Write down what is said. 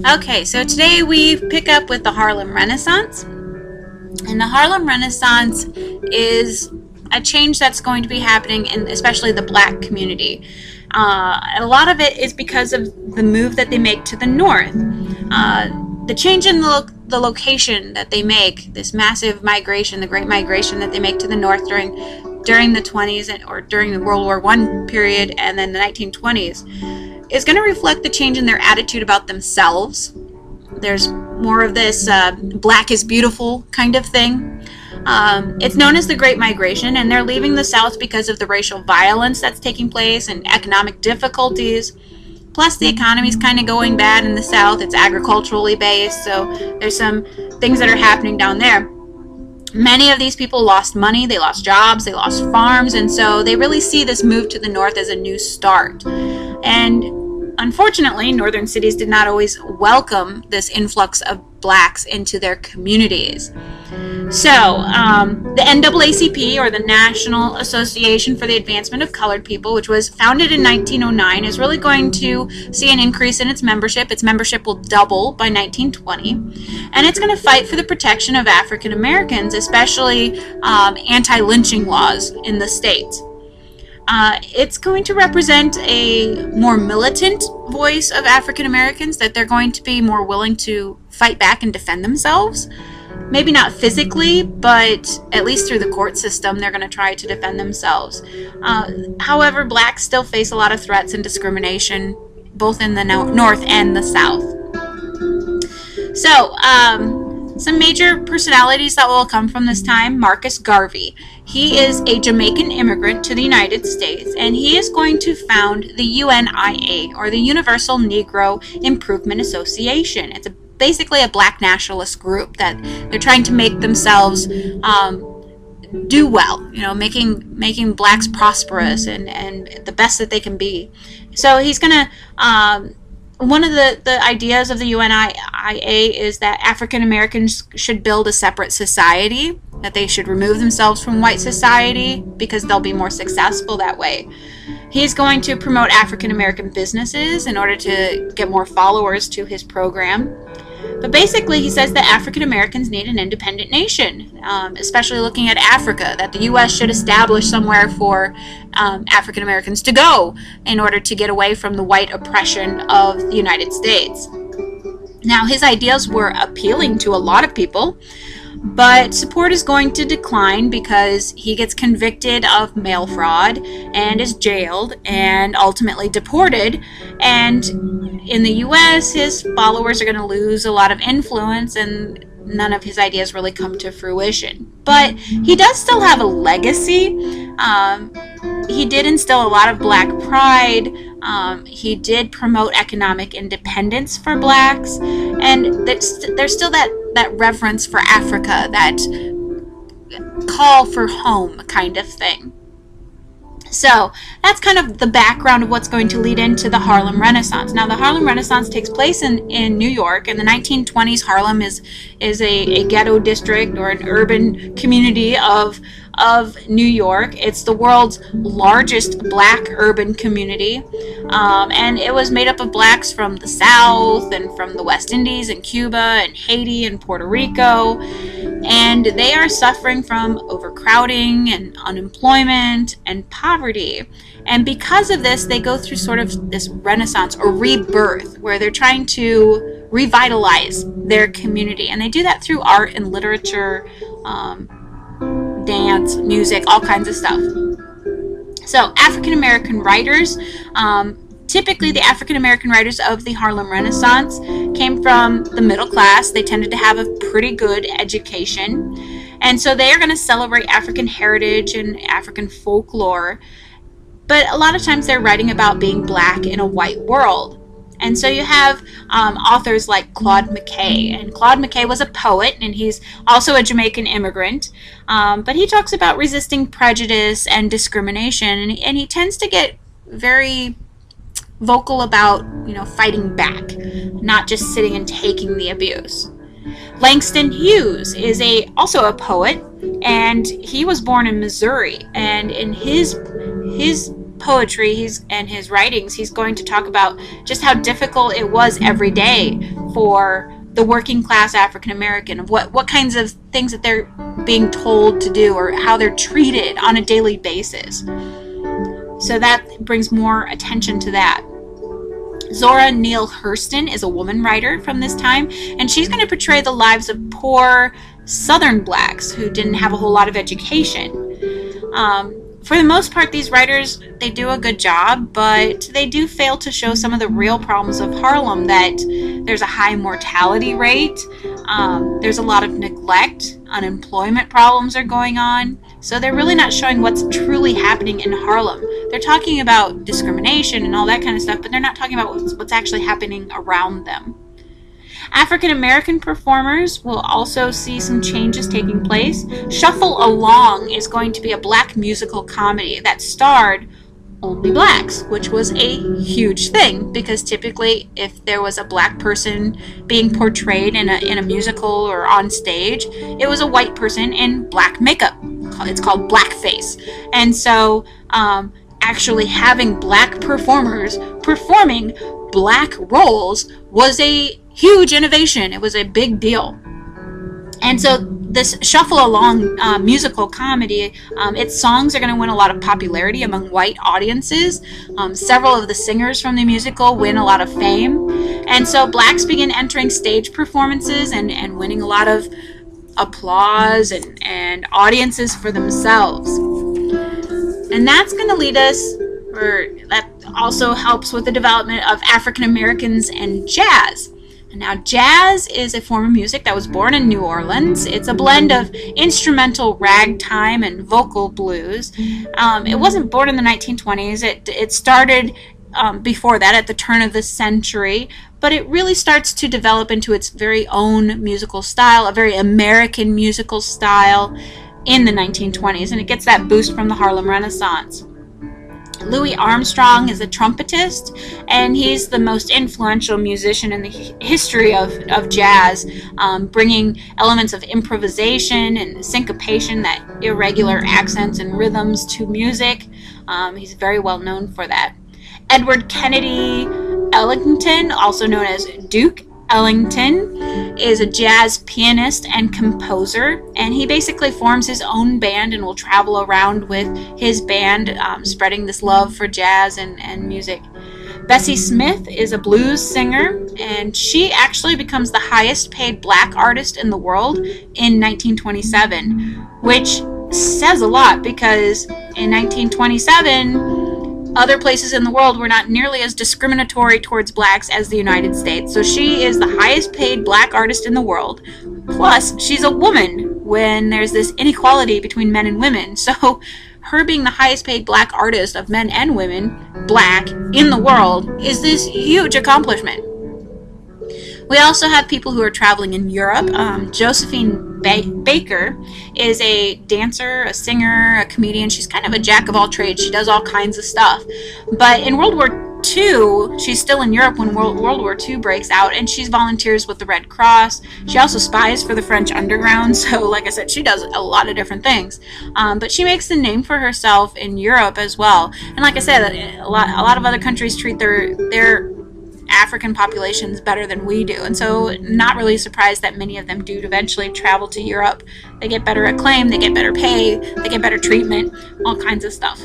Okay, so today we pick up with the Harlem Renaissance. And the Harlem Renaissance is a change that's going to be happening in especially the black community. A lot of it is because of the move that they make to the north. The change in the location that they make, this massive migration, the Great Migration that they make to the north during the 20s or during the World War I period and then the 1920s, is going to reflect the change in their attitude about themselves. There's more of this black is beautiful kind of thing. It's known as the Great Migration, and they're leaving the South because of the racial violence that's taking place and economic difficulties. Plus, the economy's kind of going bad in the South. It's agriculturally based, so there's some things that are happening down there. Many of these people lost money, they lost jobs, they lost farms, and so they really see this move to the north as a new start. And unfortunately, northern cities did not always welcome this influx of blacks into their communities. So, the NAACP, or the National Association for the Advancement of Colored People, which was founded in 1909, is really going to see an increase in its membership. Its membership will double by 1920, and it's going to fight for the protection of African Americans, especially anti-lynching laws in the states. It's going to represent a more militant voice of African Americans, that they're going to be more willing to fight back and defend themselves. Maybe not physically, but at least through the court system, they're going to try to defend themselves. However, blacks still face a lot of threats and discrimination, both in the North and the South. So, some major personalities that will come from this time: Marcus Garvey. He is a Jamaican immigrant to the United States, and he is going to found the UNIA, or the Universal Negro Improvement Association. It's basically a black nationalist group that they're trying to make themselves do well, making blacks prosperous and the best that they can be. So he's going to one of the ideas of the UNIA is that African Americans should build a separate society, that they should remove themselves from white society because they'll be more successful that way. He's going to promote African American businesses in order to get more followers to his program. But basically, he says that African Americans need an independent nation, especially looking at Africa, that the U.S. should establish somewhere for African Americans to go in order to get away from the white oppression of the United States. Now, his ideas were appealing to a lot of people, but support is going to decline because he gets convicted of mail fraud and is jailed and ultimately deported. And in the U.S., his followers are going to lose a lot of influence, and none of his ideas really come to fruition. But he does still have a legacy. He did instill a lot of black pride. He did promote economic independence for blacks, and there's still that reverence for Africa, that call for home kind of thing. So that's kind of the background of what's going to lead into the Harlem Renaissance. Now, the Harlem Renaissance takes place in New York. In the 1920s, Harlem is a ghetto district or an urban community of New York. It's the world's largest black urban community, and it was made up of blacks from the South and from the West Indies and Cuba and Haiti and Puerto Rico, and they are suffering from overcrowding and unemployment and poverty. And because of this, they go through sort of this renaissance or rebirth, where they're trying to revitalize their community, and they do that through art and literature, dance, music, all kinds of stuff. So African American writers, typically the African American writers of the Harlem Renaissance came from the middle class. They tended to have a pretty good education, and so they are going to celebrate African heritage and African folklore, but a lot of times they're writing about being black in a white world. And so you have authors like Claude McKay. And Claude McKay was a poet, and he's also a Jamaican immigrant. But he talks about resisting prejudice and discrimination, and he tends to get very vocal about, fighting back, not just sitting and taking the abuse. Langston Hughes is also a poet, and he was born in Missouri. And in his poetry and his writings, he's going to talk about just how difficult it was every day for the working class African American, of what kinds of things that they're being told to do or how they're treated on a daily basis. So that brings more attention to that. Zora Neale Hurston is a woman writer from this time, and she's going to portray the lives of poor Southern blacks who didn't have a whole lot of education. For the most part, these writers, they do a good job, but they do fail to show some of the real problems of Harlem, that there's a high mortality rate, there's a lot of neglect, unemployment problems are going on, so they're really not showing what's truly happening in Harlem. They're talking about discrimination and all that kind of stuff, but they're not talking about what's actually happening around them. African American performers will also see some changes taking place. Shuffle Along is going to be a black musical comedy that starred only blacks, which was a huge thing, because typically if there was a black person being portrayed in a musical or on stage, it was a white person in black makeup. It's called blackface. And so actually having black performers performing black roles was a huge innovation. It was a big deal. And so this Shuffle Along musical comedy, its songs are going to win a lot of popularity among white audiences. Several of the singers from the musical win a lot of fame. And so blacks begin entering stage performances and winning a lot of applause and audiences for themselves. And that's going to lead us, or that also helps with the development of African Americans and jazz. Now, jazz is a form of music that was born in New Orleans. It's a blend of instrumental ragtime and vocal blues. It wasn't born in the 1920s. It started before that, at the turn of the century, but it really starts to develop into its very own musical style, a very American musical style in the 1920s, and it gets that boost from the Harlem Renaissance. Louis Armstrong is a trumpetist, and he's the most influential musician in the history of jazz, bringing elements of improvisation and syncopation, that irregular accents and rhythms to music. He's very well known for that. Edward Kennedy Ellington, also known as Duke Ellington, is a jazz pianist and composer, and he basically forms his own band and will travel around with his band, spreading this love for jazz and music. Bessie Smith is a blues singer, and she actually becomes the highest paid black artist in the world in 1927, which says a lot, because in 1927 other places in the world were not nearly as discriminatory towards blacks as the United States. So she is the highest paid black artist in the world. Plus, she's a woman when there's this inequality between men and women. So her being the highest paid black artist of men and women, black, in the world, is this huge accomplishment. We also have people who are traveling in Europe. Josephine Baker is a dancer, a singer, a comedian. She's kind of a jack of all trades. She does all kinds of stuff. But in World War II, she's still in Europe when World War II breaks out, and she volunteers with the Red Cross. She also spies for the French underground. So, like I said, she does a lot of different things. But she makes a name for herself in Europe as well. And like I said, a lot of other countries treat their African populations better than we do, and so not really surprised that many of them do eventually travel to Europe. They get better acclaim, they get better pay, they get better treatment, all kinds of stuff.